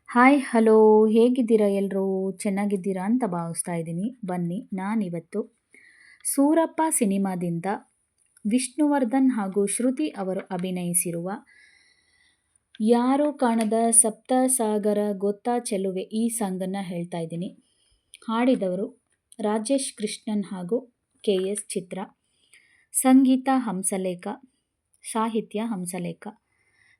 Hi hello ಹೇಗಿದ್ದೀರಾ ಎಲ್ಲರೂ ಚೆನ್ನಾಗಿದ್ದೀರಾ ಅಂತ ಭಾವಿಸ್ತಾ ಇದ್ದೀನಿ. ಬನ್ನಿ ನಾನಿವತ್ತು ಸೂರಪ್ಪ ಸಿನಿಮಾದಿಂದ ವಿಷ್ಣುವರ್ಧನ್ ಹಾಗೂ ಶ್ರುತಿ ಅವರು ಅಭಿನಯಿಸಿರುವ ಯಾರೂ ಕಾಣದ ಸಪ್ತಸಾಗರ ಗೊತ್ತಾ ಚೆಲುವೆ ಈ ಸಾಂಗನ್ನು ಹೇಳ್ತಾ ಇದ್ದೀನಿ. ಹಾಡಿದವರು ರಾಜೇಶ್ ಕೃಷ್ಣನ್ ಹಾಗೂ KS ಚಿತ್ರ. ಸಂಗೀತ ಹಂಸಲೇಖ, ಸಾಹಿತ್ಯ ಹಂಸಲೇಖ.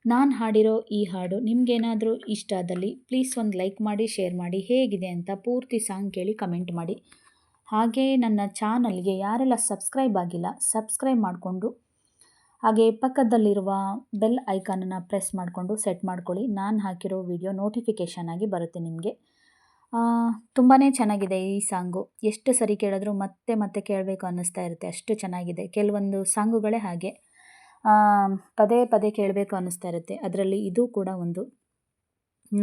ನಾನು ಹಾಡಿರೋ ಈ ಹಾಡು ನಿಮಗೇನಾದರೂ ಇಷ್ಟ ಆದಲ್ಲಿ ಪ್ಲೀಸ್ ಒಂದು ಲೈಕ್ ಮಾಡಿ, ಶೇರ್ ಮಾಡಿ, ಹೇಗಿದೆ ಅಂತ ಪೂರ್ತಿ ಸಾಂಗ್ ಕೇಳಿ ಕಮೆಂಟ್ ಮಾಡಿ. ಹಾಗೆ ನನ್ನ ಚಾನಲ್ಗೆ ಯಾರೆಲ್ಲ ಸಬ್ಸ್ಕ್ರೈಬ್ ಆಗಿಲ್ಲ ಸಬ್ಸ್ಕ್ರೈಬ್ ಮಾಡಿಕೊಂಡು ಹಾಗೆ ಪಕ್ಕದಲ್ಲಿರುವ ಬೆಲ್ ಐಕಾನನ್ನು ಪ್ರೆಸ್ ಮಾಡಿಕೊಂಡು ಸೆಟ್ ಮಾಡ್ಕೊಳ್ಳಿ. ನಾನು ಹಾಕಿರೋ ವಿಡಿಯೋ ನೋಟಿಫಿಕೇಷನ್ ಆಗಿ ಬರುತ್ತೆ ನಿಮಗೆ. ತುಂಬಾ ಚೆನ್ನಾಗಿದೆ ಈ ಸಾಂಗು. ಎಷ್ಟು ಸರಿ ಕೇಳಿದ್ರೂ ಮತ್ತೆ ಮತ್ತೆ ಕೇಳಬೇಕು ಅನ್ನಿಸ್ತಾ ಇರುತ್ತೆ, ಅಷ್ಟು ಚೆನ್ನಾಗಿದೆ. ಕೆಲವೊಂದು ಸಾಂಗುಗಳೇ ಹಾಗೆ ಪದೇ ಪದೇ ಕೇಳಬೇಕು ಅನ್ನಿಸ್ತಾ ಇರುತ್ತೆ, ಅದರಲ್ಲಿ ಇದು ಕೂಡ ಒಂದು.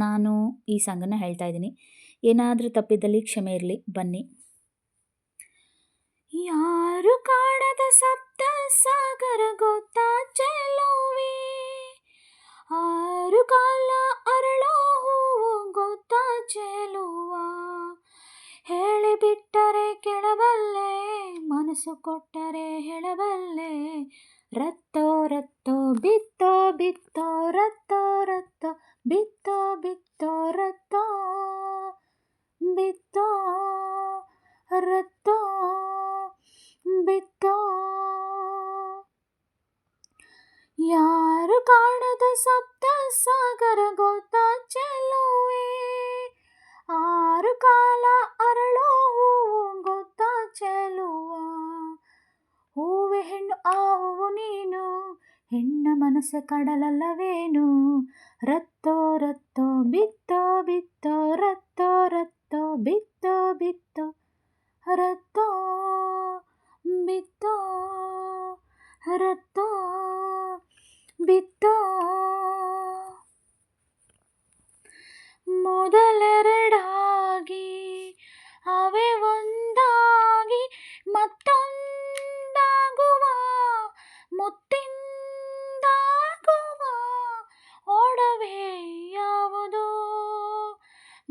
ನಾನು ಈ ಸಾಂಗನ್ನು ಹೇಳ್ತಾ ಇದ್ದೀನಿ. ಏನಾದರೂ ತಪ್ಪಿದ್ದಲ್ಲಿ ಕ್ಷಮೆ ಇರಲಿ. ಬನ್ನಿ. ಯಾರು ಕಾಣದ ಸಪ್ತ ಸಾಗರ ಗೊತ್ತಾ ಚೆಲುವೆ, ಆರು ಕಾಲ ಅರಳೋ ಹೂವು ಗೊತ್ತಾ ಚೆಲುವ, ಹೇಳಿಬಿಟ್ಟರೆ ಕೆಳಬಲ್ಲೆ, ಮನಸ್ಸು ಕೊಟ್ಟರೆ ಹೇಳಬಲ್ಲೆ, ರತ್ತೋ ರತ್ತೋ ಬಿತ್ತೋ ಬಿತ್ತೋ ರತ್ತೋ ರತ್ತೋ ಬಿತ್ತೋ ಬಿತ್ತೋ ರತ್ತೋ ಬಿತ್ತೋ ರತ್ತೋ ಬಿತ್ತೋ. ಯಾರು ಕಾಣದ ಸಪ್ತ ಸಾಗರ ಗೊತ್ತಾ ಚೆಲುವೆ, ಆರು ಕಾಲ ಅರಳೋ ಹೂವು ಗೊತ್ತಾ ಚೆಲುವ, ಹೂವೆ ಹೆಣ್ಣು ಆ ಹೂವು ನೀನು, ಹೆಣ್ಣ ಮನಸ್ಸು ಕಡಲಲ್ಲವೇನು, ರತ್ತೋ ರತ್ತೋ ಬಿತ್ತೋ ಬಿತ್ತೋ ರತ್ತೋ ರತ್ತೋ ಬಿತ್ತೋ ಬಿತ್ತೋ ರತ್ತೋ ಬಿತ್ತೋ ರತ್ತೋ ಬಿತ್ತೋ. ಮೊದಲೆರಡಾಗಿ ಅವೇ ಒಂದಾಗಿ ಮತ್ತೊಂದಾಗುವ, ಮುತ್ತಿಂದಾಗುವ ಒಡವೆ ಯಾವುದು,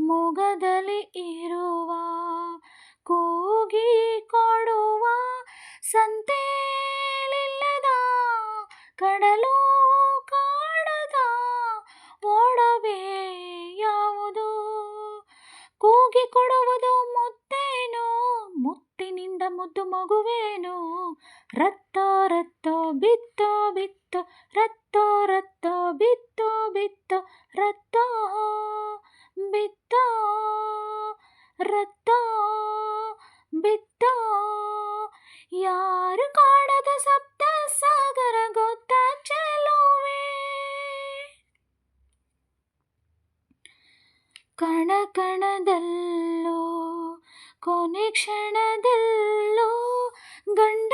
ಮೊಗದಲ್ಲಿ ಇರುವ ಕೂಗಿ ಕೊಡುವ, ಸಂತೆಲಿಲ್ಲದ ಕಡಲು ಕಾಣದ ಒಡವೆ ಯಾವುದು, ಕೂಗಿ ಕೊಡುವುದು ಮುತ್ತೇನು, ಮುತ್ತಿನಿಂದ ಮುದ್ದು ಮಗುವೇನು, ರತ್ತೋ ರತ್ತೋ ಬಿತ್ತೋ ಬಿತ್ತೋ ರತ್ತೋ ರತ್ತೋ ಬಿತ್ತೋ ಬಿತ್ತೋ ರತ್ತೋ ಬಿತ್ತೋ ರತ್ತೋ ಬಿತ್ತೋ. ಯಾರು ಕಾಣದ ಸಪ್ತ ಸಾಗರ ಗೊತ್ತಾ ಚೆಲುವೆ, ಕಣ ಕಣದಲ್ಲೋ ಕೊನೆ ಕ್ಷಣದಲ್ಲೋ ಗಂಡ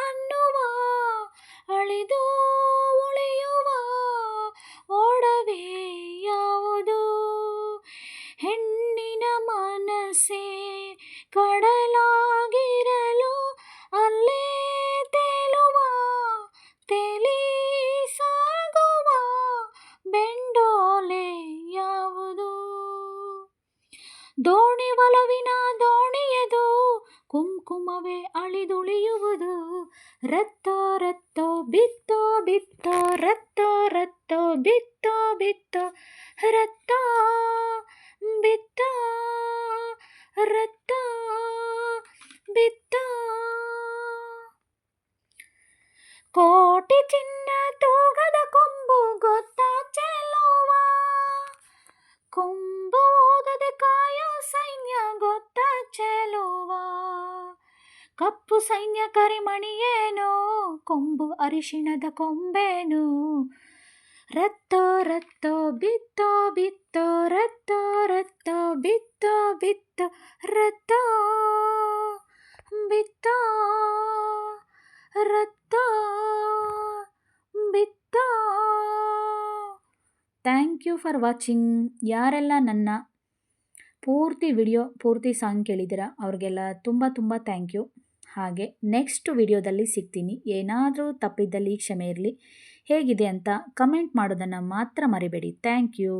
ಅನ್ನುವ ಅಳಿದು ಉಳಿಯುವ ಒಡವೆ ಯಾವುದು, ಹೆಣ್ಣಿನ ಮನಸ್ಸೇ ಕಡಲಾಗಿರಲು ಅಲ್ಲೇ ತೇಲುವ, ತೇಲಿ ಸಾಗುವ ಬೆಂಡೋಲೆ ಯಾವುದು, ದೋಣಿ ಒಲವಿನ ದೋಣಿಯದು ಕುಂಕುಮವೇ ಅಳಿದುಳಿಯುವುದು, ರತ್ತೋ ರತ್ತೋ ಬಿತ್ತೋ ಬಿತ್ತೋ ರತ್ತೋ ರತ್ತೋ ಬಿತ್ತೋ ಬಿತ್ತೋ ರತ್ತೋ ಬಿತ್ತೋ ರತ್ತೋ ಬಿತ್ತೋ. ಕೋಟಿ ಚಿನ್ನ ತೂಗದ ಕೊಂಬು ಗೊತ್ತಾ ಚೆಲುವ, ಕೊಂಬು ಓದದೆ ಕಾಯೋ ಸೈನ್ಯ ಗೊತ್ತಾ ಚೆಲುವ, ಕಪ್ಪು ಸೈನ್ಯ ಕರಿಮಣಿಯೇನು, ಕೊಂಬು ಅರಿಶಿಣದ ಕೊಂಬೇನು, ರತ್ತೋ ರತ್ತೋ ಬಿತ್ತೋ ಬಿತ್ತೋ ರತ್ತೋ ರತ್ತೋ ಬಿತ್ತೋ ಬಿತ್ತೋ ರತ್ತೋ ಬಿತ್ತೋ ರತ್ತೋ ಬಿತ್ತೋ. Thank you for watching. ಯಾರೆಲ್ಲ ನನ್ನ ಪೂರ್ತಿ ವಿಡಿಯೋ ಪೂರ್ತಿ ಸಾಂಗ್ ಕೇಳಿದ್ದೀರಾ ಅವ್ರಿಗೆಲ್ಲ ತುಂಬ ತುಂಬ ಥ್ಯಾಂಕ್ ಯು. ಹಾಗೆ ನೆಕ್ಸ್ಟ್ ವಿಡಿಯೋದಲ್ಲಿ ಸಿಗ್ತೀನಿ. ಏನಾದರೂ ತಪ್ಪಿದ್ದಲ್ಲಿ ಕ್ಷಮೆ ಇರಲಿ. ಹೇಗಿದೆ ಅಂತ ಕಮೆಂಟ್ ಮಾಡೋದನ್ನು ಮಾತ್ರ ಮರಿಬೇಡಿ. Thank you.